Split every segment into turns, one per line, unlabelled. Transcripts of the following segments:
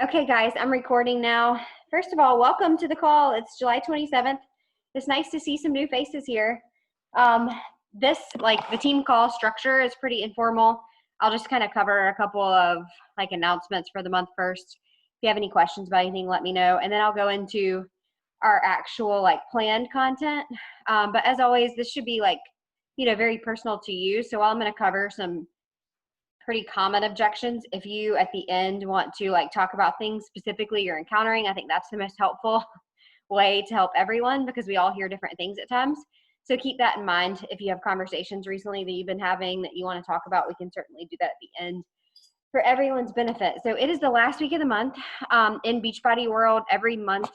Okay, guys, I'm recording now. First of all, welcome to the call. It's July 27th. It's nice to see some new faces here. The team call structure is pretty informal. I'll just kind of cover a couple of announcements for the month first. If you have any questions about anything, let me know. And then I'll go into our actual planned content. But as always, this should be very personal to you. So I'm going to cover some pretty common objections. If you at the end want to talk about things specifically you're encountering, I think that's the most helpful way to help everyone, because we all hear different things at times. So keep that in mind. If you have conversations recently that you've been having that you want to talk about, we can certainly do that at the end for everyone's benefit. So it is the last week of the month. In Beachbody world, every month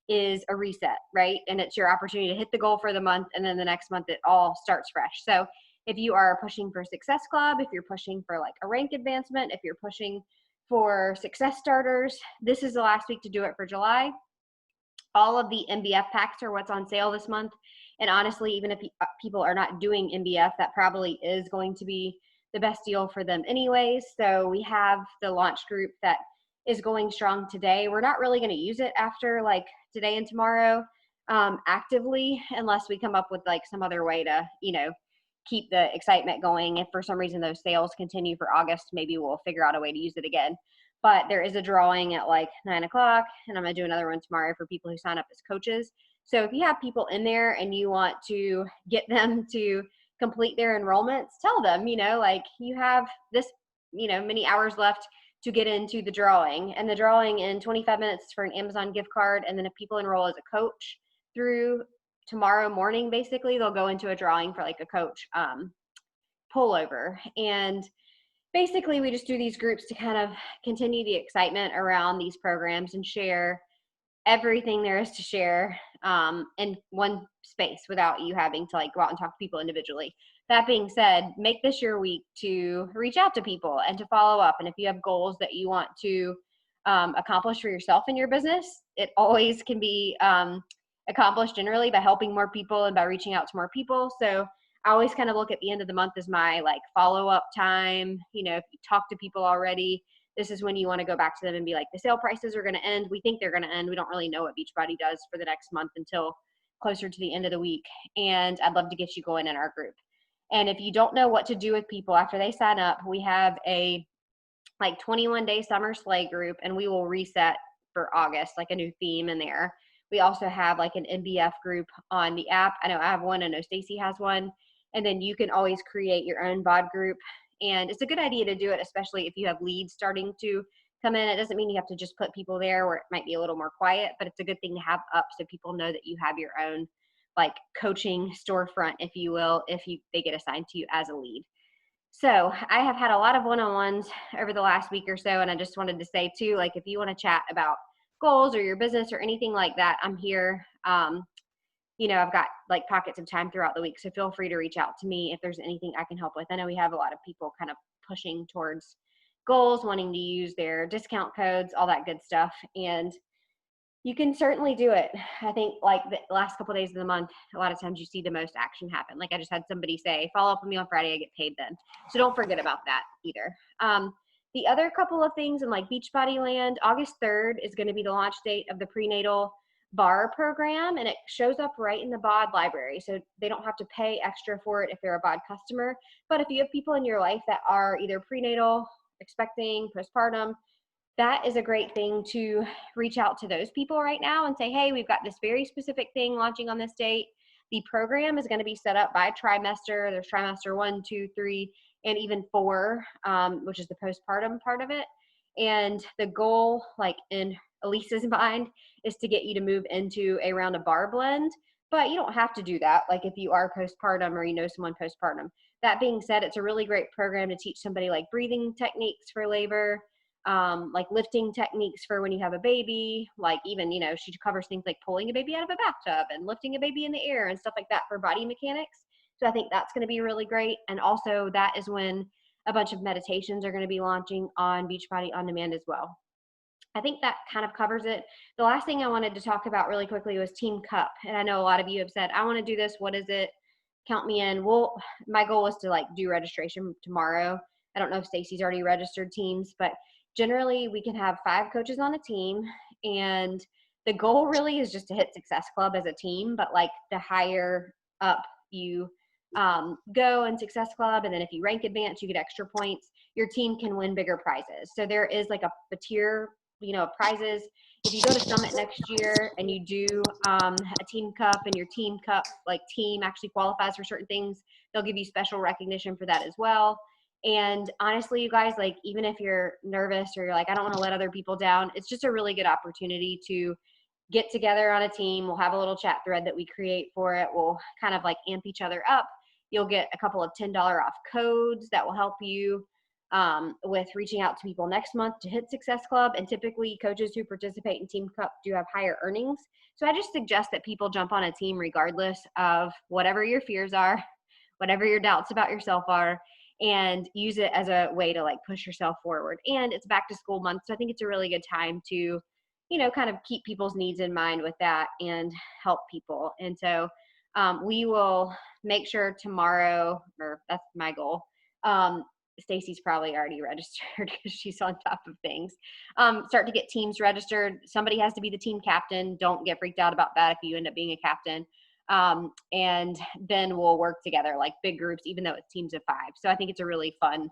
is a reset, right? And it's your opportunity to hit the goal for the month, and then the next month it all starts fresh. So if you are pushing for Success Club, if you're pushing for a rank advancement, if you're pushing for Success Starters, this is the last week to do it for July. All of the MBF packs are what's on sale this month. And honestly, even if people are not doing MBF, that probably is going to be the best deal for them anyways. So we have the launch group that is going strong today. We're not really going to use it after today and tomorrow actively, unless we come up with some other way to, keep the excitement going. If for some reason those sales continue for August, maybe we'll figure out a way to use it again. But there is a drawing at 9 o'clock, and I'm going to do another one tomorrow for people who sign up as coaches. So if you have people in there and you want to get them to complete their enrollments, tell them, you have this, many hours left to get into the drawing. And the drawing in 25 minutes is for an Amazon gift card. And then if people enroll as a coach through tomorrow morning, basically, they'll go into a drawing for a coach pullover. And basically, we just do these groups to kind of continue the excitement around these programs and share everything there is to share in one space without you having to go out and talk to people individually. That being said, make this your week to reach out to people and to follow up. And if you have goals that you want to accomplish for yourself in your business, it always can be accomplished generally by helping more people and by reaching out to more people. So I always kind of look at the end of the month as my follow-up time. If you talk to people already, this is when you want to go back to them and be the sale prices are going to end. We think they're going to end. We don't really know what Beachbody does for the next month until closer to the end of the week. And I'd love to get you going in our group. And if you don't know what to do with people after they sign up, we have a 21-day summer sleigh group, and we will reset for August, a new theme in there. We also have an MBF group on the app. I know I have one. I know Stacy has one. And then you can always create your own BOD group. And it's a good idea to do it, especially if you have leads starting to come in. It doesn't mean you have to just put people there where it might be a little more quiet, but it's a good thing to have up so people know that you have your own coaching storefront, if you will, if they get assigned to you as a lead. So I have had a lot of one-on-ones over the last week or so, and I just wanted to say too, if you want to chat about goals or your business or anything like that, I'm here. I've got pockets of time throughout the week, so feel free to reach out to me if there's anything I can help with. I know we have a lot of people kind of pushing towards goals, wanting to use their discount codes, all that good stuff, and you can certainly do it. I think the last couple of days of the month, a lot of times you see the most action happen. I just had somebody say, follow up with me on Friday, I get paid then. So don't forget about that either. The other couple of things in Beachbody land, August 3rd is going to be the launch date of the prenatal bar program, and it shows up right in the BOD library. So they don't have to pay extra for it if they're a BOD customer. But if you have people in your life that are either prenatal, expecting, postpartum, that is a great thing to reach out to those people right now and say, hey, we've got this very specific thing launching on this date. The program is going to be set up by trimester. There's trimester 1, 2, 3, and even 4, which is the postpartum part of it. And the goal, in Elisa's mind, is to get you to move into a round of bar blend. But you don't have to do that, if you are postpartum or you know someone postpartum. That being said, it's a really great program to teach somebody breathing techniques for labor, lifting techniques for when you have a baby, even, she covers things like pulling a baby out of a bathtub and lifting a baby in the air and stuff like that for body mechanics. So I think that's going to be really great. And also that is when a bunch of meditations are going to be launching on Beachbody On Demand as well. I think that kind of covers it. The last thing I wanted to talk about really quickly was Team Cup. And I know a lot of you have said, I want to do this. What is it? Count me in. Well, my goal is to do registration tomorrow. I don't know if Stacy's already registered teams, but generally we can have 5 coaches on a team, and the goal really is just to hit Success Club as a team, but like the higher up you go in Success Club, and then if you rank advance, you get extra points, your team can win bigger prizes. So there is like a tier, of prizes. If you go to Summit next year and you do a team cup, and your team cup, like team actually qualifies for certain things, they'll give you special recognition for that as well. And honestly, you guys, like, even if you're nervous or you're like, I don't want to let other people down, it's just a really good opportunity to get together on a team. We'll have a little chat thread that we create for it. We'll kind of like amp each other up. You'll get a couple of $10 off codes that will help you with reaching out to people next month to hit Success Club. And typically coaches who participate in Team Cup do have higher earnings. So I just suggest that people jump on a team regardless of whatever your fears are, whatever your doubts about yourself are, and use it as a way to like push yourself forward. And it's back to school month, so I think it's a really good time to, kind of keep people's needs in mind with that and help people. And so we will make sure tomorrow, or that's my goal. Stacy's probably already registered because she's on top of things. Start to get teams registered. Somebody has to be the team captain. Don't get freaked out about that if you end up being a captain. And then we'll work together like big groups, even though it's teams of 5. So I think it's a really fun,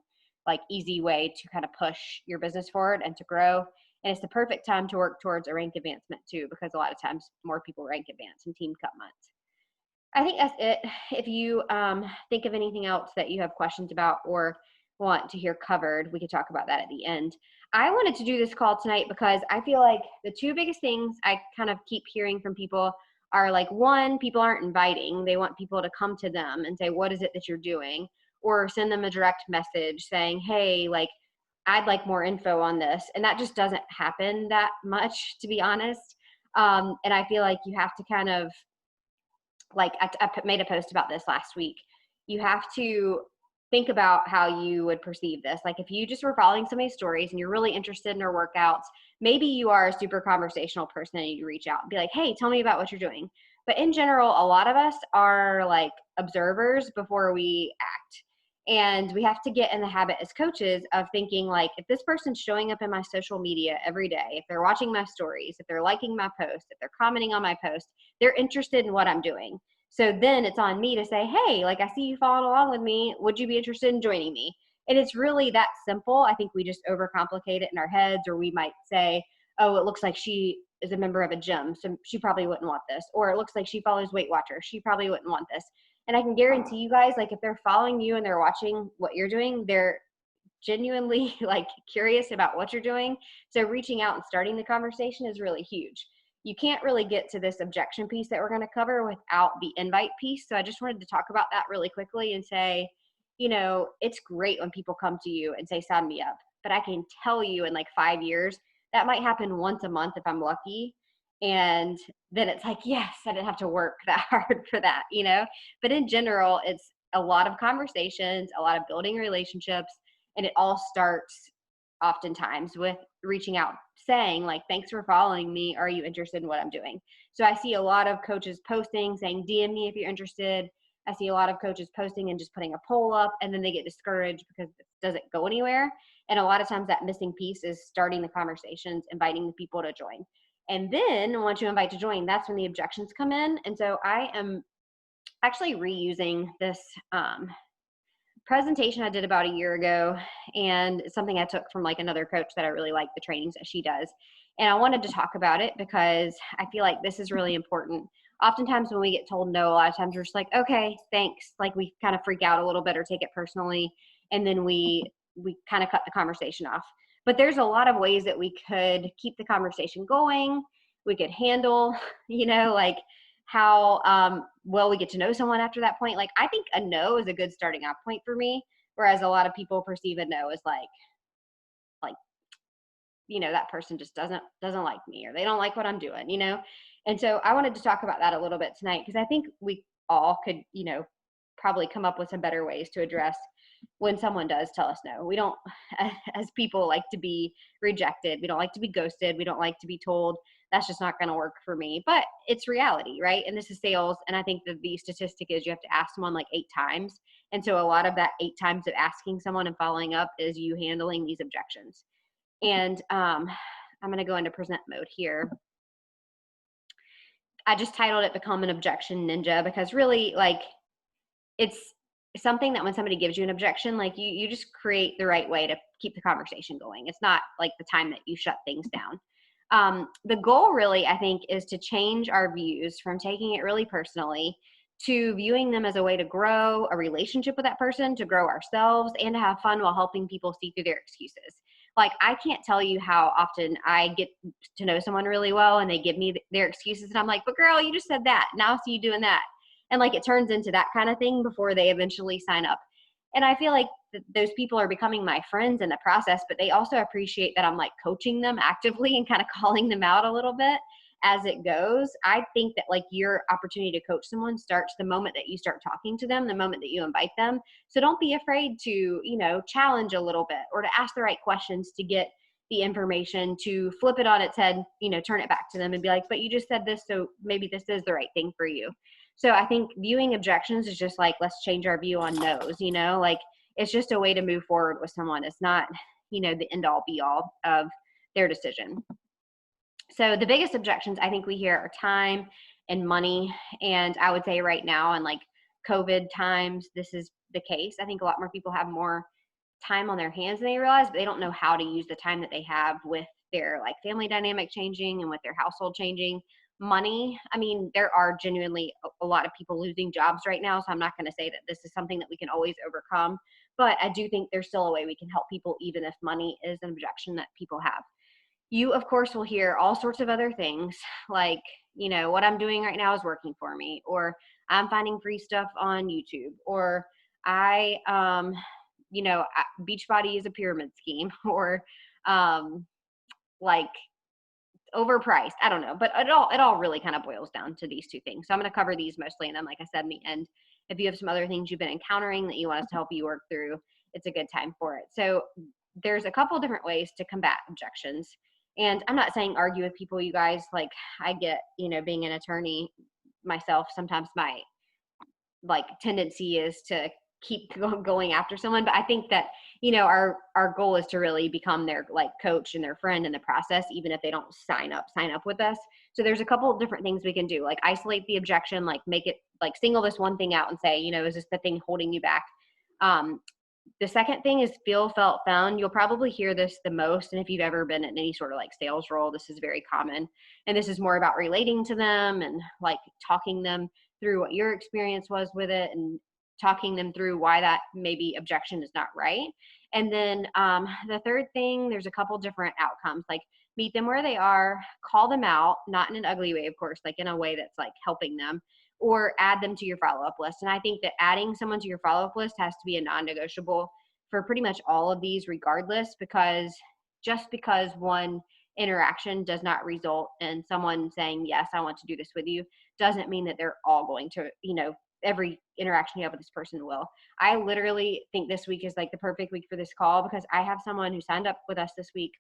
like easy way to kind of push your business forward and to grow. And it's the perfect time to work towards a rank advancement too, because a lot of times more people rank advance in team cup months. I think that's it. If you think of anything else that you have questions about or want to hear covered, we could talk about that at the end. I wanted to do this call tonight because I feel like the 2 biggest things I kind of keep hearing from people are like, 1, people aren't inviting. They want people to come to them and say, what is it that you're doing? Or send them a direct message saying, hey, like, I'd like more info on this. And that just doesn't happen that much, to be honest. And I feel like you have to kind of, like, I made a post about this last week. You have to think about how you would perceive this. Like, if you just were following somebody's stories and you're really interested in their workouts, maybe you are a super conversational person and you reach out and be like, hey, tell me about what you're doing. But in general, a lot of us are like observers before we act. And we have to get in the habit as coaches of thinking like, if this person's showing up in my social media every day, if they're watching my stories, if they're liking my post, if they're commenting on my post, they're interested in what I'm doing. So then it's on me to say, hey, like, I see you following along with me. Would you be interested in joining me? And it's really that simple. I think we just overcomplicate it in our heads, or we might say, oh, it looks like she is a member of a gym, so she probably wouldn't want this. Or it looks like she follows Weight Watchers. She probably wouldn't want this. And I can guarantee you guys, like, if they're following you and they're watching what you're doing, they're genuinely like curious about what you're doing. So reaching out and starting the conversation is really huge. You can't really get to this objection piece that we're going to cover without the invite piece. So I just wanted to talk about that really quickly and say, it's great when people come to you and say, sign me up. But I can tell you in like 5 years, that might happen once a month if I'm lucky. And then it's like, yes, I didn't have to work that hard for that, But in general, it's a lot of conversations, a lot of building relationships, and it all starts oftentimes with reaching out, saying like, thanks for following me. Are you interested in what I'm doing? So I see a lot of coaches posting saying, DM me if you're interested. I see a lot of coaches posting and just putting a poll up, and then they get discouraged because it doesn't go anywhere. And a lot of times that missing piece is starting the conversations, inviting the people to join. And then once you invite to join, that's when the objections come in. And so I am actually reusing this presentation I did about a year ago, and something I took from like another coach that I really like the trainings that she does. And I wanted to talk about it because I feel like this is really important. Oftentimes when we get told no, a lot of times we're just like, okay, thanks. Like, we kind of freak out a little bit or take it personally. And then we kind of cut the conversation off. But there's a lot of ways that we could keep the conversation going. We could handle, like how well we get to know someone after that point. Like, I think a no is a good starting off point for me, whereas a lot of people perceive a no as like that person just doesn't like me, or they don't like what I'm doing, And so I wanted to talk about that a little bit tonight, because I think we all could, probably come up with some better ways to address when someone does tell us no. We don't, as people, like to be rejected. We don't like to be ghosted. We don't like to be told that's just not going to work for me. But it's reality, right? And this is sales. And I think that the statistic is you have to ask someone like 8 times. And so a lot of that 8 times of asking someone and following up is you handling these objections. And I'm going to go into present mode here. I just titled it Become an Objection Ninja, because really, like, it's something that when somebody gives you an objection, like you just create the right way to keep the conversation going. It's not like the time that you shut things down. The goal really, I think, is to change our views from taking it really personally to viewing them as a way to grow a relationship with that person, to grow ourselves, and to have fun while helping people see through their excuses. Like, I can't tell you how often I get to know someone really well and they give me their excuses, and I'm like, but girl, you just said that. Now I see you doing that. And like, it turns into that kind of thing before they eventually sign up. And I feel like those people are becoming my friends in the process, but they also appreciate that I'm like coaching them actively and kind of calling them out a little bit as it goes. I think that like your opportunity to coach someone starts the moment that you start talking to them, the moment that you invite them. So don't be afraid to, you know, challenge a little bit or to ask the right questions to get the information, to flip it on its head, you know, turn it back to them and be like, but you just said this, so maybe this is the right thing for you. So I think viewing objections is just like, let's change our view on no's, you know, like it's just a way to move forward with someone. It's not, you know, the end all be all of their decision. So the biggest objections I think we hear are time and money. And I would say right now in like COVID times, this is the case. I think a lot more people have more time on their hands than they realize, but they don't know how to use the time that they have with their like family dynamic changing and with their household changing. Money, I mean, there are genuinely a lot of people losing jobs right now, so I'm not going to say that this is something that we can always overcome, but I do think there's still a way we can help people even if money is an objection that people have. You, of course, will hear all sorts of other things like, you know, what I'm doing right now is working for me, or I'm finding free stuff on YouTube, or I, you know, Beachbody is a pyramid scheme, or like overpriced. I don't know, but it all really kind of boils down to these two things. So I'm going to cover these mostly, and then, like I said, in the end, if you have some other things you've been encountering that you want us to help you work through, it's a good time for it. So there's a couple different ways to combat objections. And I'm not saying argue with people, you guys. Like, I get, you know, being an attorney myself, sometimes my like tendency is to keep going after someone, but I think that, you know, our goal is to really become their like coach and their friend in the process, even if they don't sign up with us. So there's a couple of different things we can do, like isolate the objection, like make it like single this one thing out and say, you know, is this the thing holding you back? The second thing is feel, felt, found. You'll probably hear this the most, and if you've ever been in any sort of like sales role, this is very common. And this is more about relating to them and like talking them through what your experience was with it and talking them through why that maybe objection is not right. And then the third thing, there's a couple different outcomes, like meet them where they are, call them out, not in an ugly way, of course, like in a way that's like helping them, or add them to your follow-up list. And I think that adding someone to your follow-up list has to be a non-negotiable for pretty much all of these regardless, because just because one interaction does not result in someone saying, yes, I want to do this with you, doesn't mean that they're all going to, you know, every interaction you have with this person will. I literally think this week is like the perfect week for this call, because I have someone who signed up with us this week.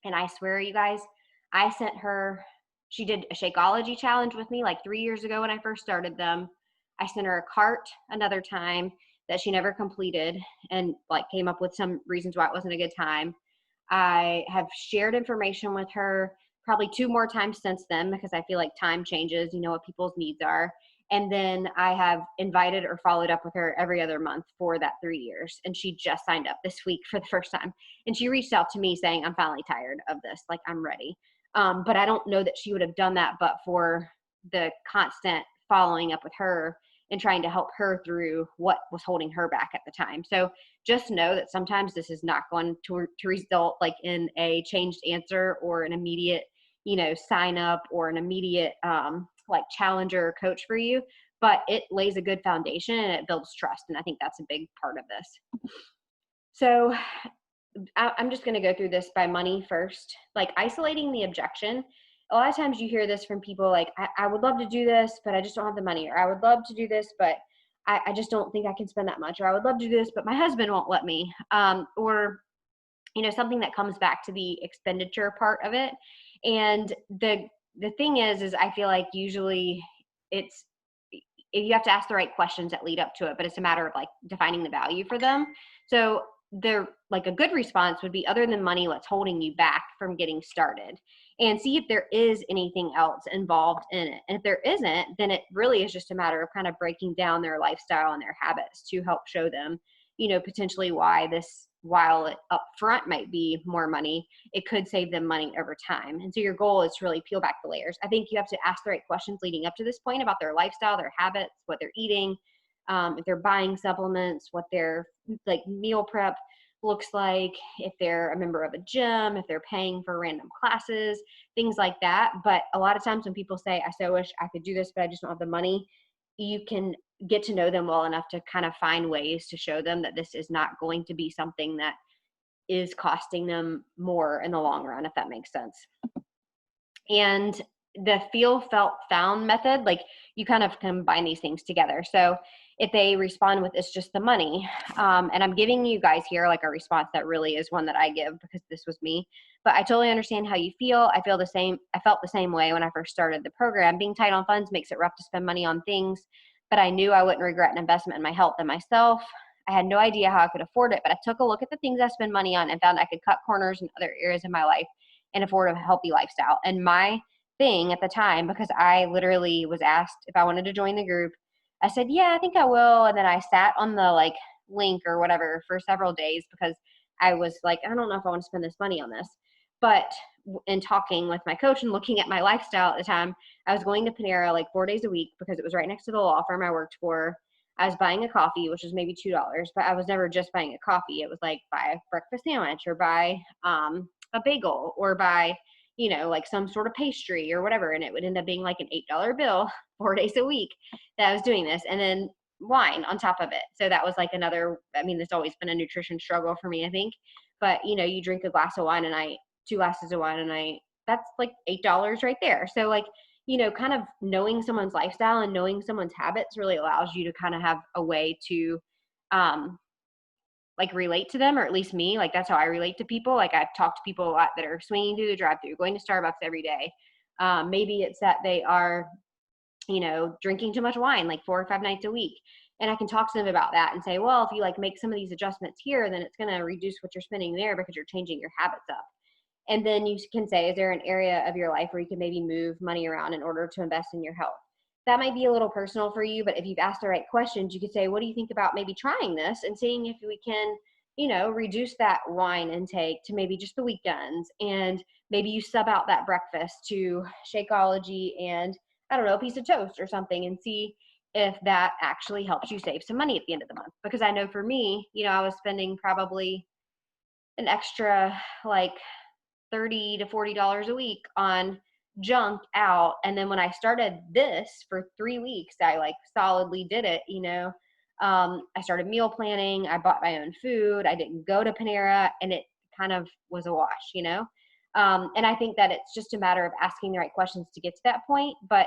And I swear, you guys, I sent her, she did a Shakeology challenge with me like 3 years ago when I first started them. I sent her a cart another time that she never completed and like came up with some reasons why it wasn't a good time. I have shared information with her probably 2 more times since then, because I feel like time changes, you know what people's needs are. And then I have invited or followed up with her every other month for that 3 years. And she just signed up this week for the first time. And she reached out to me saying, I'm finally tired of this. Like, I'm ready. But I don't know that she would have done that but for the constant following up with her and trying to help her through what was holding her back at the time. So just know that sometimes this is not going to result like in a changed answer or an immediate, you know, sign up or an immediate like challenger or coach for you, but it lays a good foundation and it builds trust. And I think that's a big part of this. So I'm just going to go through this by money first, like isolating the objection. A lot of times you hear this from people like, I would love to do this, but I just don't have the money, or I would love to do this, but I just don't think I can spend that much, or I would love to do this, but my husband won't let me, or, you know, something that comes back to the expenditure part of it. And the thing is I feel like usually it's, you have to ask the right questions that lead up to it, but it's a matter of like defining the value for them. So like a good response would be, other than money, what's holding you back from getting started, and see if there is anything else involved in it. And if there isn't, then it really is just a matter of kind of breaking down their lifestyle and their habits to help show them, potentially why this, while it up front might be more money, it could save them money over time. And so your goal is to really peel back the layers. I think you have to ask the right questions leading up to this point about their lifestyle, their habits, what they're eating, if they're buying supplements, what their like meal prep looks like, if they're a member of a gym, if they're paying for random classes, things like that. But a lot of times when people say, I so wish I could do this, but I just don't have the money, you can get to know them well enough to kind of find ways to show them that this is not going to be something that is costing them more in the long run, if that makes sense. And the feel, felt, found method, like you kind of combine these things together. So if they respond with, it's just the money, and I'm giving you guys here like a response that really is one that I give because this was me, but I totally understand how you feel. I felt the same way when I first started the program. Being tight on funds makes it rough to spend money on things, but I knew I wouldn't regret an investment in my health and myself. I had no idea how I could afford it, but I took a look at the things I spend money on and found I could cut corners in other areas of my life and afford a healthy lifestyle. And my thing at the time, because I literally was asked if I wanted to join the group, I said, yeah, I think I will. And then I sat on the link or whatever for several days because I was like, I don't know if I want to spend this money on this. But in talking with my coach and looking at my lifestyle at the time, I was going to Panera like 4 days a week because it was right next to the law firm I worked for. I was buying a coffee, which was maybe $2, but I was never just buying a coffee. It was like buy a breakfast sandwich or buy a bagel or buy, like some sort of pastry or whatever. And it would end up being like an $8 bill 4 days a week that I was doing this. And then wine on top of it. So that was like another, it's always been a nutrition struggle for me, I think. But, you drink a glass of wine a night, 2 glasses of wine a night, that's like $8 right there. So kind of knowing someone's lifestyle and knowing someone's habits really allows you to kind of have a way to relate to them, or at least me. Like that's how I relate to people. Like I've talked to people a lot that are swinging through the drive-thru, going to Starbucks every day. Maybe it's that they are, drinking too much wine, like 4 or 5 nights a week. And I can talk to them about that and say, well, if you make some of these adjustments here, then it's going to reduce what you're spending there because you're changing your habits up. And then you can say, is there an area of your life where you can maybe move money around in order to invest in your health? That might be a little personal for you, but if you've asked the right questions, you could say, what do you think about maybe trying this and seeing if we can, reduce that wine intake to maybe just the weekends. And maybe you sub out that breakfast to Shakeology and, I don't know, a piece of toast or something, and see if that actually helps you save some money at the end of the month. Because I know for me, I was spending probably an extra $30 to $40 a week on junk out. And then when I started this for 3 weeks, I solidly did it. I started meal planning. I bought my own food. I didn't go to Panera, and it kind of was a wash, and I think that it's just a matter of asking the right questions to get to that point. But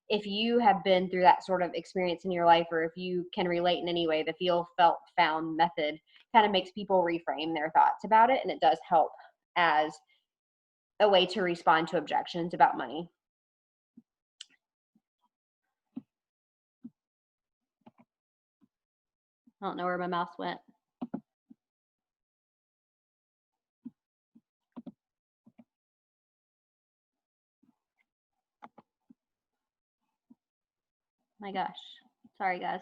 if you have been through that sort of experience in your life, or if you can relate in any way, the feel, felt, found method kind of makes people reframe their thoughts about it. And it does help as a way to respond to objections about money. I don't know where my mouse went. My gosh. Sorry, guys.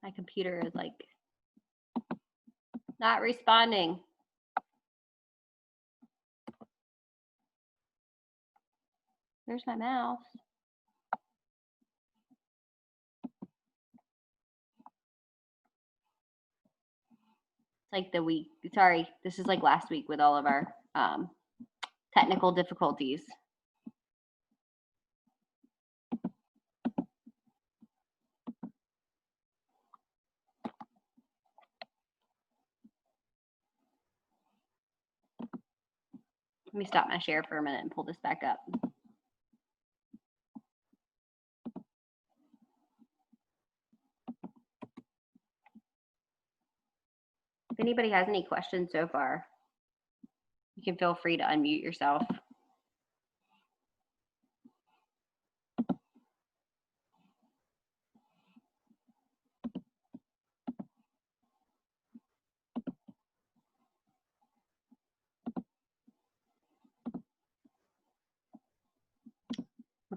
My computer is not responding. There's my mouse. Sorry, this is like last week with all of our technical difficulties. Let me stop my share for a minute and pull this back up. If anybody has any questions so far, you can feel free to unmute yourself.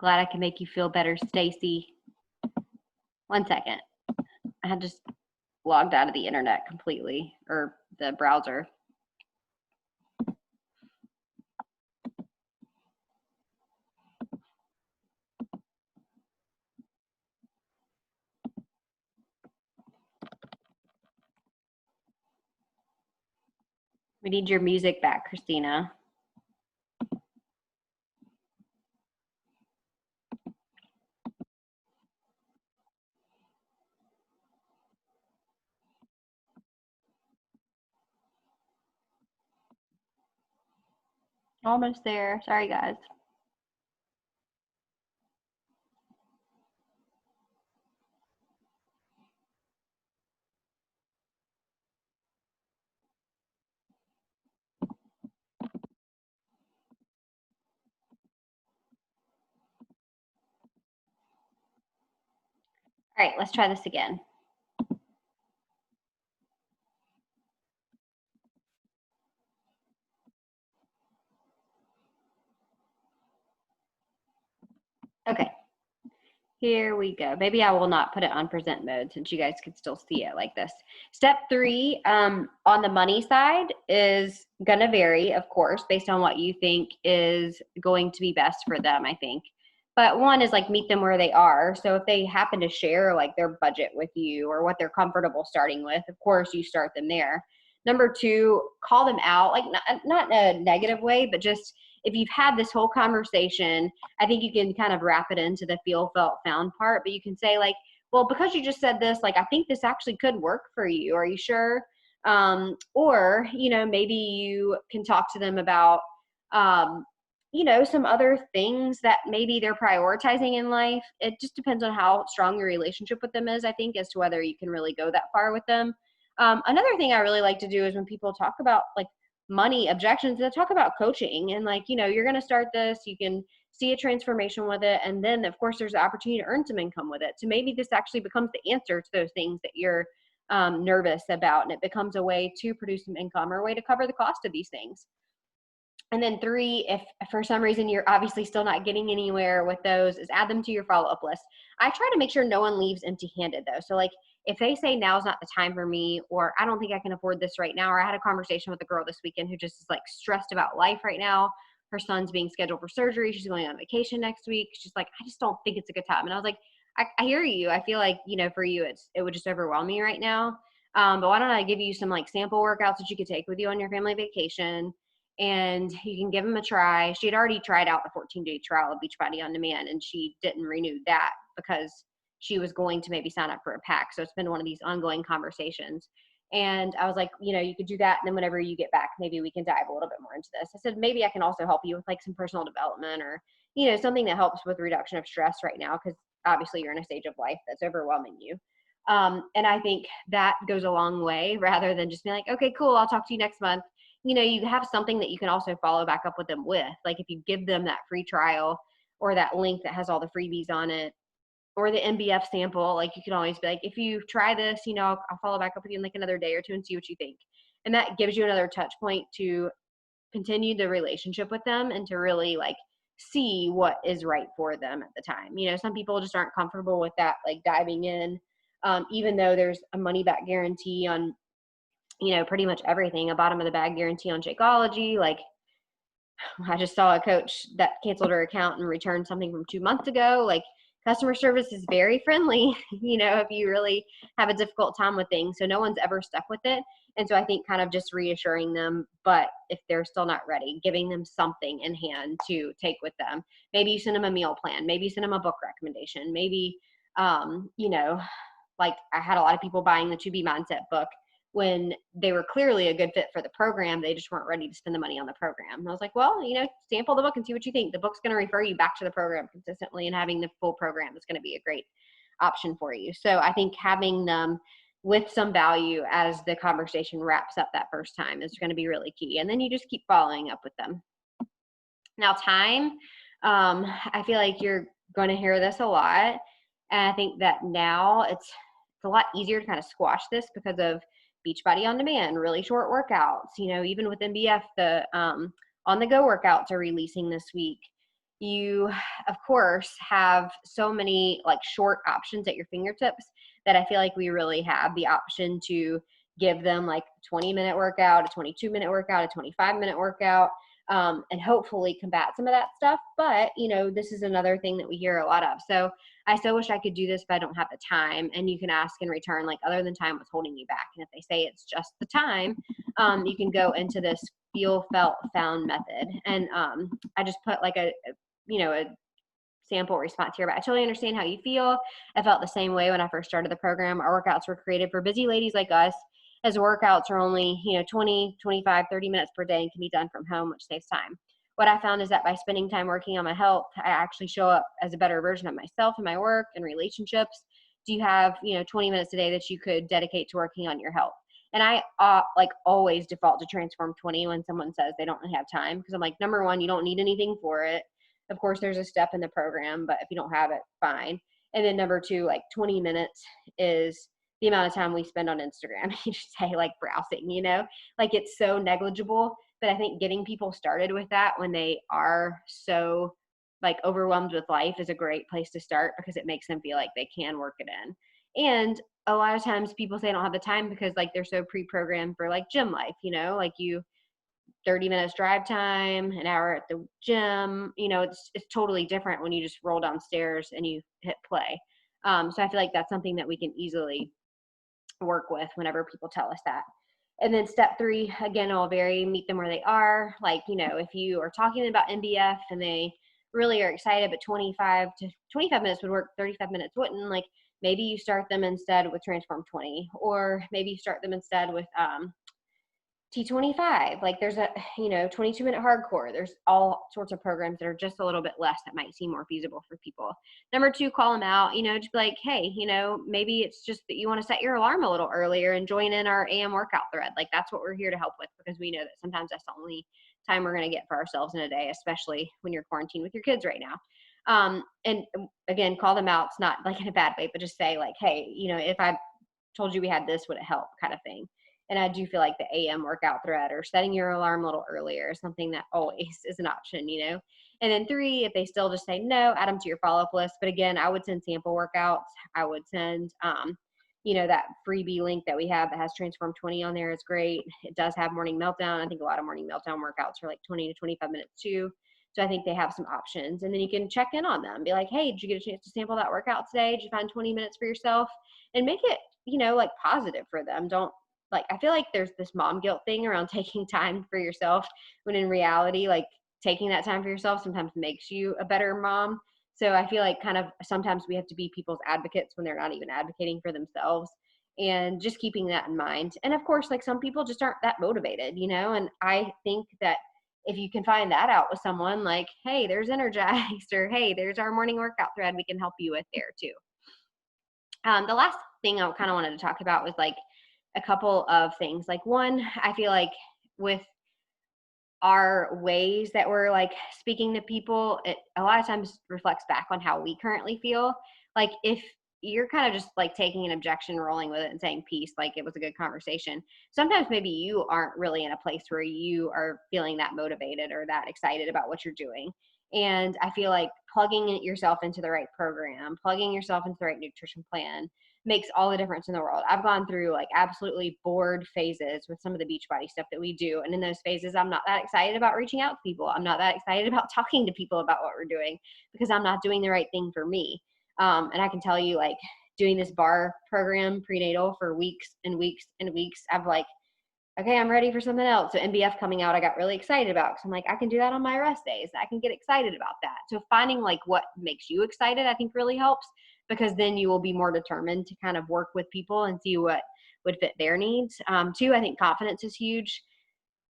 glad I can make you feel better, Stacy. 1 second. I had just logged out of the internet completely, or the browser. We need your music back, Christina. Almost there. Sorry, guys. All right, let's try this again. Okay, here we go. Maybe I will not put it on present mode since you guys can still see it like this. Step 3 on the money side is going to vary, of course, based on what you think is going to be best for them, I think. But one is like meet them where they are. So if they happen to share like their budget with you or what they're comfortable starting with, of course you start them there. Number 2, call them out, like not in a negative way, but just if you've had this whole conversation, I think you can kind of wrap it into the feel, felt, found part, but you can say like, well, because you just said this, like, I think this actually could work for you. Are you sure? Or, you know, maybe you can talk to them about, you know, some other things that maybe they're prioritizing in life. It just depends on how strong your relationship with them is, I think, as to whether you can really go that far with them. Another thing I really like to do is when people talk about like money objections, they talk about coaching and like, you know, you're going to start this, you can see a transformation with it. And then of course there's the opportunity to earn some income with it. So maybe this actually becomes the answer to those things that you're nervous about. And it becomes a way to produce some income or a way to cover the cost of these things. And then 3, if for some reason you're obviously still not getting anywhere with those, is add them to your follow-up list. I try to make sure no one leaves empty-handed though. So like if they say now's not the time for me, or I don't think I can afford this right now, or I had a conversation with a girl this weekend who just is like stressed about life right now. Her son's being scheduled for surgery. She's going on vacation next week. She's like, I just don't think it's a good time. And I was like, I hear you. I feel like, you know, for you, it would just overwhelm me right now. But why don't I give you some like sample workouts that you could take with you on your family vacation, and you can give them a try. She had already tried out the 14-day trial of Beachbody On Demand, and she didn't renew that because she was going to maybe sign up for a pack. So it's been one of these ongoing conversations. And I was like, you know, you could do that. And then whenever you get back, maybe we can dive a little bit more into this. I said, maybe I can also help you with like some personal development or, you know, something that helps with reduction of stress right now, because obviously you're in a stage of life that's overwhelming you. And I think that goes a long way rather than just being like, okay, cool, I'll talk to you next month. You know, you have something that you can also follow back up with them with. Like if you give them that free trial or that link that has all the freebies on it, or the MBF sample, like you can always be like, if you try this, you know, I'll follow back up with you in like another day or two and see what you think. And that gives you another touch point to continue the relationship with them and to really like see what is right for them at the time. You know, some people just aren't comfortable with that, like diving in, even though there's a money back guarantee on, you know, pretty much everything, a bottom of the bag guarantee on Shakeology. Like I just saw a coach that canceled her account and returned something from 2 months ago. Like customer service is very friendly, you know, if you really have a difficult time with things. So no one's ever stuck with it. And so I think kind of just reassuring them, but if they're still not ready, giving them something in hand to take with them. Maybe you send them a meal plan. Maybe you send them a book recommendation. Maybe, you know, like I had a lot of people buying the To Be Mindset book when they were clearly a good fit for the program. They just weren't ready to spend the money on the program. And I was like, well, you know, sample the book and see what you think. The book's going to refer you back to the program consistently, and having the full program is going to be a great option for you. So I think having them with some value as the conversation wraps up that first time is going to be really key. And then you just keep following up with them. Now, time, I feel like you're going to hear this a lot. And I think that now it's a lot easier to kind of squash this because of Beachbody On Demand, really short workouts. You know, even with MBF, the on-the-go workouts are releasing this week. you, of course, have so many like short options at your fingertips that I feel like we really have the option to give them like a 20-minute workout, a 22-minute workout, a 25-minute workout, and hopefully combat some of that stuff. But, this is another thing that we hear a lot of. So I so wish I could do this, but I don't have the time. And you can ask in return, like, other than time, what's holding you back? And if they say it's just the time, you can go into this feel, felt, found method. And I just put like a sample response here, but I totally understand how you feel. I felt the same way when I first started the program. Our workouts were created for busy ladies like us, as workouts are only, 20, 25, 30 minutes per day and can be done from home, which saves time. What I found is that by spending time working on my health, I actually show up as a better version of myself in my work and relationships. Do you have, 20 minutes a day that you could dedicate to working on your health? And I always default to Transform 20 when someone says they don't have time, because I'm like, number one, you don't need anything for it. Of course, there's a step in the program, but if you don't have it, fine. And then number two, like 20 minutes is the amount of time we spend on Instagram. You just say like browsing, like it's so negligible. But I think getting people started with that when they are so like overwhelmed with life is a great place to start, because it makes them feel like they can work it in. And a lot of times people say I don't have the time because like they're so pre-programmed for like gym life, like 30 minutes drive time, an hour at the gym, it's totally different when you just roll downstairs and you hit play. So I feel like that's something that we can easily work with whenever people tell us that. And then step 3, again, it'll vary, meet them where they are. Like, if you are talking about MBF and they really are excited, but 25 minutes would work, 35 minutes wouldn't, like maybe you start them instead with Transform 20, or maybe you start them instead with T25. Like there's a 22-minute hardcore. There's all sorts of programs that are just a little bit less that might seem more feasible for people. Number 2, call them out, just be like, hey, maybe it's just that you want to set your alarm a little earlier and join in our AM workout thread. Like that's what we're here to help with, because we know that sometimes that's the only time we're going to get for ourselves in a day, especially when you're quarantined with your kids right now. And again, call them out. It's not like in a bad way, but just say like, hey, if I told you we had this, would it help, kind of thing. And I do feel like the AM workout thread or setting your alarm a little earlier is something that always is an option, And then 3, if they still just say no, add them to your follow-up list. But again, I would send sample workouts. I would send, that freebie link that we have that has Transform 20 on there is great. It does have Morning Meltdown. I think a lot of Morning Meltdown workouts are like 20 to 25 minutes too. So I think they have some options. And then you can check in on them. Be like, hey, did you get a chance to sample that workout today? Did you find 20 minutes for yourself? And make it, like positive for them. Don't, like, I feel like there's this mom guilt thing around taking time for yourself, when in reality, like taking that time for yourself sometimes makes you a better mom. So I feel like kind of sometimes we have to be people's advocates when they're not even advocating for themselves, and just keeping that in mind. And of course, like some people just aren't that motivated, and I think that if you can find that out with someone, like, hey, there's Energized, or hey, there's our morning workout thread we can help you with there too. The last thing I kind of wanted to talk about was like a couple of things. Like one, I feel like with our ways that we're like speaking to people, it a lot of times reflects back on how we currently feel. Like if you're kind of just like taking an objection, rolling with it and saying peace, like it was a good conversation, sometimes maybe you aren't really in a place where you are feeling that motivated or that excited about what you're doing. And I feel like plugging yourself into the right program, plugging yourself into the right nutrition plan makes all the difference in the world. I've gone through like absolutely bored phases with some of the Beachbody stuff that we do. And in those phases, I'm not that excited about reaching out to people. I'm not that excited about talking to people about what we're doing, because I'm not doing the right thing for me. And I can tell you, like, doing this bar program prenatal for weeks and weeks and weeks, I've like, okay, I'm ready for something else. So MBF coming out, I got really excited about, because I'm like, I can do that on my rest days. I can get excited about that. So finding like what makes you excited, I think really helps, because then you will be more determined to kind of work with people and see what would fit their needs. 2, I think confidence is huge.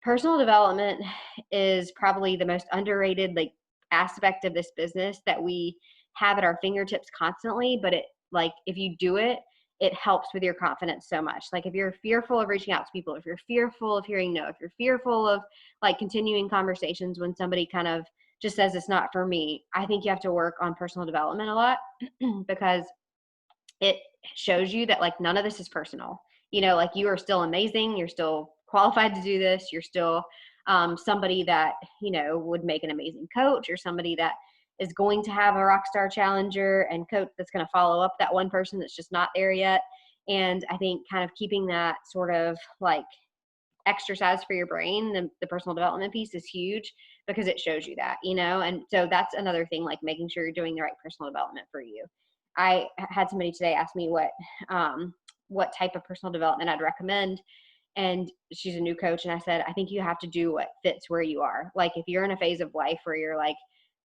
Personal development is probably the most underrated like aspect of this business that we have at our fingertips constantly. But it, like, if you do it, it helps with your confidence so much. Like if you're fearful of reaching out to people, if you're fearful of hearing no, if you're fearful of like continuing conversations when somebody kind of just says it's not for me, I think you have to work on personal development a lot, because it shows you that like none of this is personal. Like you are still amazing. You're still qualified to do this. You're still somebody that, would make an amazing coach, or somebody that is going to have a rock star challenger and coach that's going to follow up that one person that's just not there yet. And I think kind of keeping that sort of like exercise for your brain, the personal development piece is huge because it shows you that, and so that's another thing, like making sure you're doing the right personal development for you. I had somebody today ask me what type of personal development I'd recommend. And she's a new coach. And I said, I think you have to do what fits where you are. Like if you're in a phase of life where you're like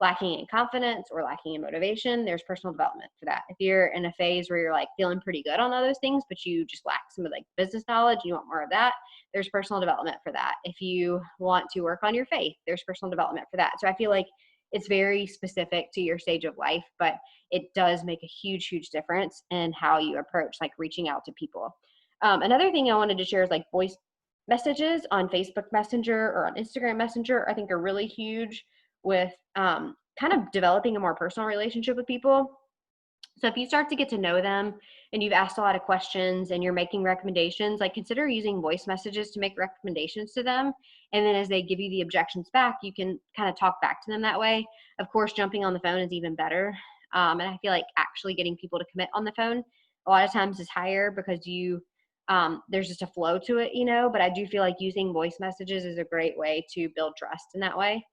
lacking in confidence or lacking in motivation, there's personal development for that. If you're in a phase where you're like feeling pretty good on all those things, but you just lack some of like business knowledge, you want more of that, there's personal development for that. If you want to work on your faith, there's personal development for that. So I feel like it's very specific to your stage of life, but it does make a huge, huge difference in how you approach like reaching out to people. Another thing I wanted to share is like voice messages on Facebook Messenger or on Instagram Messenger, I think are really huge with kind of developing a more personal relationship with people. So if you start to get to know them and you've asked a lot of questions and you're making recommendations, like consider using voice messages to make recommendations to them. And then as they give you the objections back, you can kind of talk back to them that way. Of course, jumping on the phone is even better. And I feel like actually getting people to commit on the phone a lot of times is higher because there's just a flow to it, but I do feel like using voice messages is a great way to build trust in that way.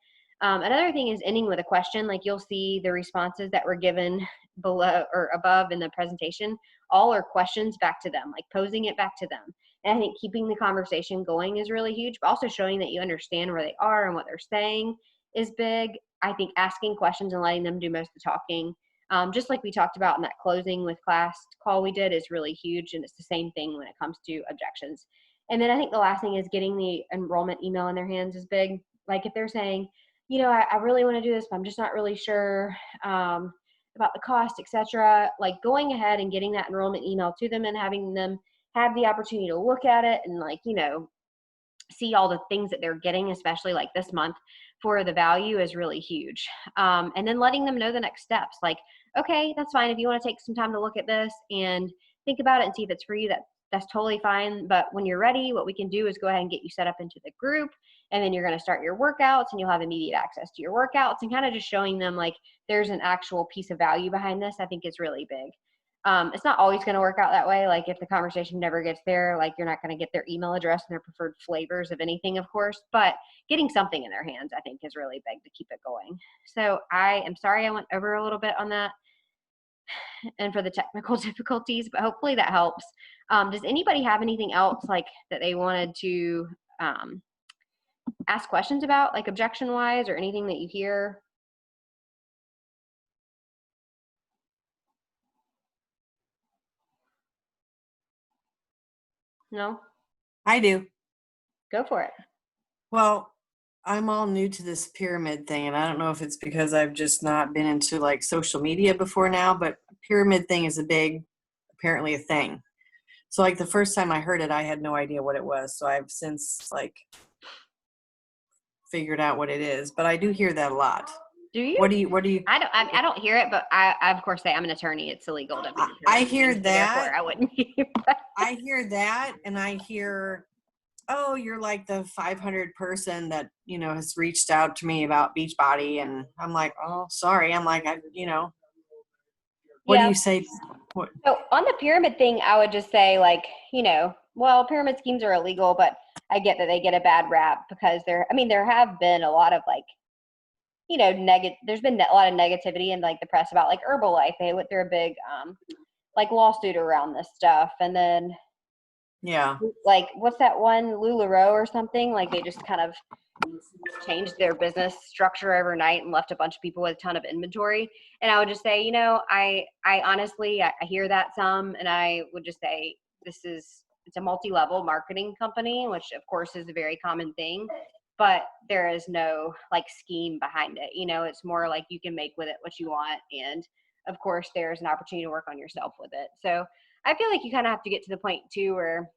Another thing is ending with a question. Like you'll see the responses that were given below or above in the presentation, all are questions back to them, like posing it back to them. And I think keeping the conversation going is really huge, but also showing that you understand where they are and what they're saying is big. I think asking questions and letting them do most of the talking, just like we talked about in that closing with class call we did, is really huge. And it's the same thing when it comes to objections. And then I think the last thing is getting the enrollment email in their hands is big. Like if they're saying, I really want to do this, but I'm just not really sure about the cost, etc. Like going ahead and getting that enrollment email to them and having them have the opportunity to look at it and see all the things that they're getting, especially like this month for the value, is really huge. And then letting them know the next steps. Like, okay, that's fine. If you want to take some time to look at this and think about it and see if it's for you, that's totally fine. But when you're ready, what we can do is go ahead and get you set up into the group. And then you're going to start your workouts and you'll have immediate access to your workouts, and kind of just showing them like there's an actual piece of value behind this, I think is really big. It's not always going to work out that way. Like if the conversation never gets there, like you're not going to get their email address and their preferred flavors of anything, of course, but getting something in their hands, I think, is really big to keep it going. So I am sorry I went over a little bit on that and for the technical difficulties, but hopefully that helps. Does anybody have anything else like that they wanted to ask questions about, like objection wise, or anything that you hear? No?
I do.
Go for it.
Well, I'm all new to this pyramid thing, and I don't know if it's because I've just not been into like social media before now, but pyramid thing is apparently a thing. So like the first time I heard it, I had no idea what it was. So I've since like figured out what it is, but I do hear that a lot.
Do you?
What do you?
I don't hear it, but I of course say I'm an attorney. It's illegal to be.
I hear that.
Therefore, I wouldn't.
I hear that, and I hear, oh, you're like the 500 person that, has reached out to me about Beachbody. And I'm like, oh, sorry. I'm like, what do you say? What?
So on the pyramid thing, I would just say well, pyramid schemes are illegal, but I get that they get a bad rap because there have been a lot of there's been a lot of negativity in like the press about like Herbalife. They went through a big lawsuit around this stuff. And then
Yeah,
like what's that one, LuLaRoe or something, like they just kind of changed their business structure overnight and left a bunch of people with a ton of inventory. And I would just say, I honestly, I hear that some, and I would just say it's a multi-level marketing company, which of course is a very common thing, but there is no like scheme behind it. It's more like you can make with it what you want. And of course there's an opportunity to work on yourself with it. So I feel like you kind of have to get to the point too, where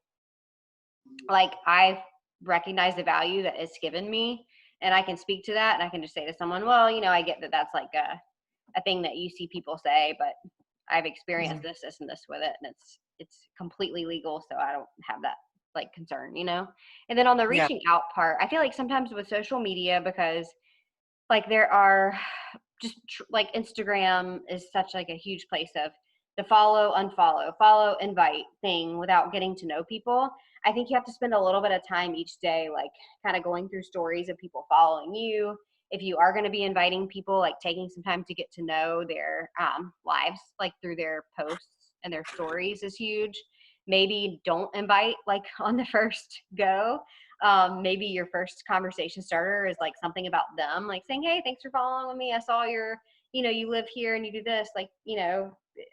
like I recognize the value that it's given me, and I can speak to that, and I can just say to someone, well, I get that that's like a thing that you see people say, but I've experienced this and this with it, and it's completely legal, so I don't have that like concern. And then on the reaching out part, I feel like sometimes with social media, because like there are like Instagram is such like a huge place of the follow, unfollow, follow, invite thing without getting to know people. I think you have to spend a little bit of time each day, like kind of going through stories of people following you. If you are going to be inviting people, like taking some time to get to know their lives, like through their posts and their stories is huge. Maybe don't invite like on the first go. Maybe your first conversation starter is like something about them, like saying, hey, thanks for following me. I saw you live here and you do this, like,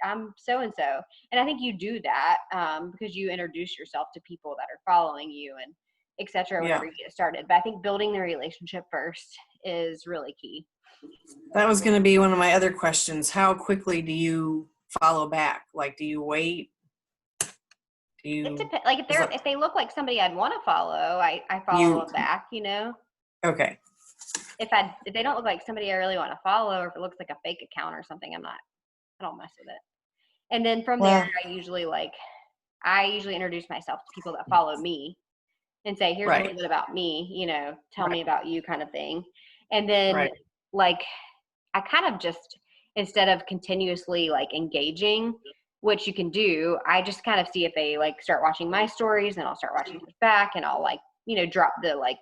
I'm so and so. And I think you do that because you introduce yourself to people that are following you and et cetera, whenever
Yeah.
you get started. But I think building the relationship first is really key.
That was going to be one of my other questions. How quickly do you follow back? Like, do you wait? Do
It
you,
depends. Like if they look like somebody I'd want to follow, I follow them back.
Okay.
If they don't look like somebody I really want to follow, or if it looks like a fake account or something, I don't mess with it. And then from there,
Well,
I usually introduce myself to people that follow me and say, here's a
right.
little bit about me, tell me
Right.
about you kind of thing. And then
Right.
like, I kind of just, instead of continuously like engaging, which you can do, I just kind of see if they like start watching my stories, and I'll start watching theirs back, and I'll like, drop the like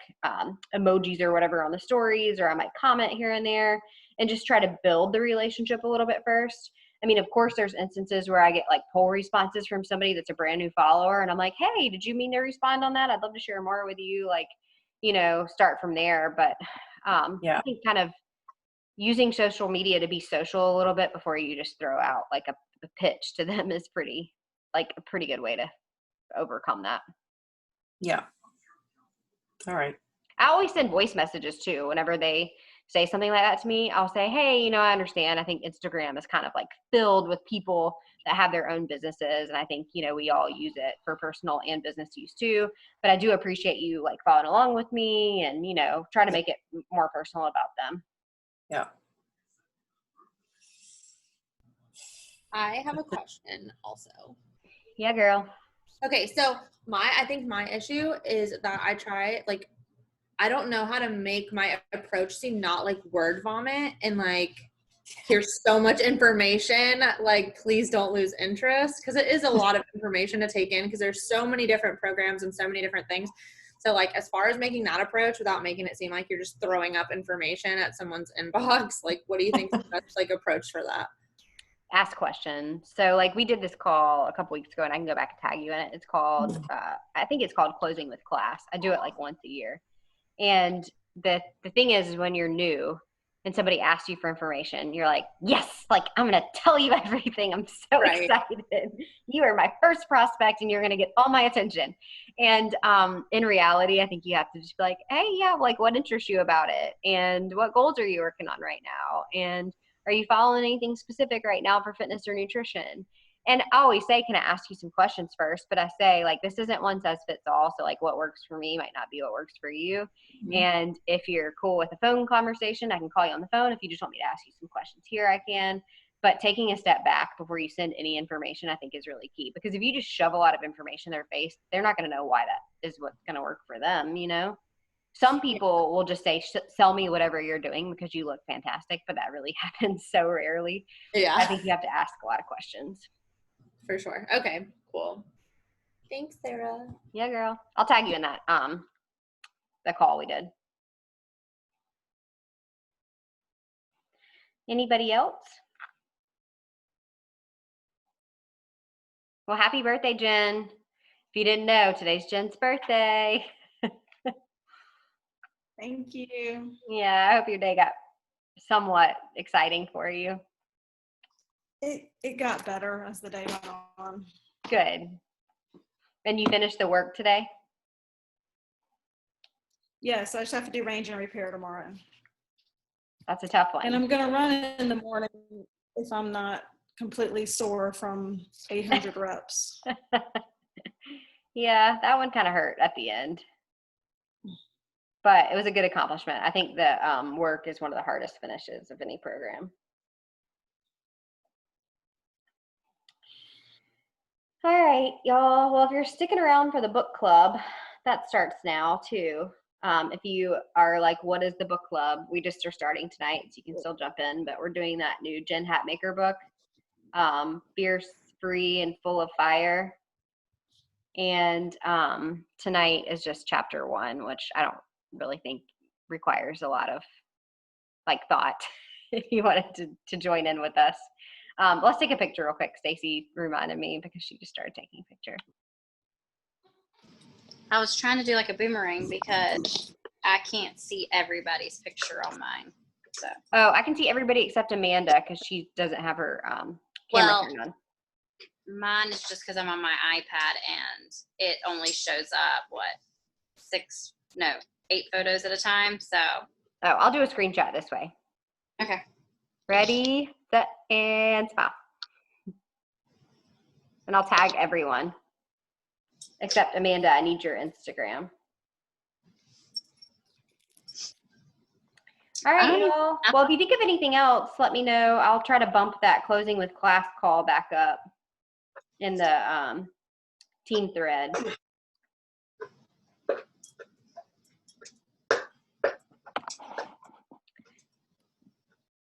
emojis or whatever on the stories, or I might comment here and there and just try to build the relationship a little bit first. I mean, of course, there's instances where I get like pull responses from somebody that's a brand new follower, and I'm like, hey, did you mean to respond on that? I'd love to share more with you. Like, start from there. But
Yeah.
I think kind of using social media to be social a little bit before you just throw out like a pitch to them is a pretty good way to overcome that.
Yeah. All right.
I always send voice messages too. Whenever they say something like that to me, I'll say, hey, I understand. I think Instagram is kind of like filled with people that have their own businesses. And I think, we all use it for personal and business use too. But I do appreciate you like following along with me and, try to make it more personal about them.
Yeah.
I have a question also.
Yeah, girl.
Okay, so I think my issue is that I don't know how to make my approach seem not like word vomit and like here's so much information, like please don't lose interest, because it is a lot of information to take in because there's so many different programs and so many different things. So like as far as making that approach without making it seem like you're just throwing up information at someone's inbox, like what do you think is the best like approach for that?
Ask questions. So like we did this call a couple weeks ago, and I can go back and tag you in it. It's called, I think it's called Closing with Class. I do it like once a year. And the thing is when you're new and somebody asks you for information, you're like, yes, like I'm going to tell you everything. I'm so excited. You are my first prospect and you're going to get all my attention. And in reality, I think you have to just be like, hey, yeah, like what interests you about it? And what goals are you working on right now? And are you following anything specific right now for fitness or nutrition? And I always say, can I ask you some questions first? But I say, like, this isn't one size fits all. So, like, what works for me might not be what works for you. Mm-hmm. And if you're cool with a phone conversation, I can call you on the phone. If you just want me to ask you some questions here, I can. But taking a step back before you send any information, I think is really key. Because if you just shove a lot of information in their face, they're not going to know why that is what's going to work for them, Some people will just say, sell me whatever you're doing because you look fantastic. But that really happens so rarely.
Yeah.
I think you have to ask a lot of questions.
For sure. Okay, cool. Thanks, Sarah.
Yeah, girl. I'll tag you in that the call we did. Anybody else? Well, happy birthday, Jen. If you didn't know, today's Jen's birthday.
Thank you.
Yeah, I hope your day got somewhat exciting for you.
It got better as the day went on.
Good. And you finished the work today?
Yes, I just have to do range and repair tomorrow.
That's a tough one.
And I'm going to run in the morning if I'm not completely sore from 800 reps.
Yeah, that one kind of hurt at the end. But it was a good accomplishment. I think the work is one of the hardest finishes of any program. All right, y'all. Well, if you're sticking around for the book club, that starts now too. If you are like, what is the book club? We just are starting tonight, so you can still jump in, but we're doing that new Jen Hatmaker book, Fierce, Free, and Full of Fire. And tonight is just chapter 1, which I don't really think requires a lot of like thought if you wanted to join in with us. Let's take a picture real quick. Stacy reminded me because she just started taking a picture.
I was trying to do like a boomerang because I can't see everybody's picture on mine. So.
Oh, I can see everybody except Amanda because she doesn't have her camera turned on.
Mine is just because I'm on my iPad and it only shows up, 8 photos at a time. So.
Oh, I'll do a screenshot this way.
Okay.
Ready, set, and stop. And I'll tag everyone. Except Amanda, I need your Instagram. All right, y'all. Well, if you think of anything else, let me know. I'll try to bump that closing with class call back up in the team thread.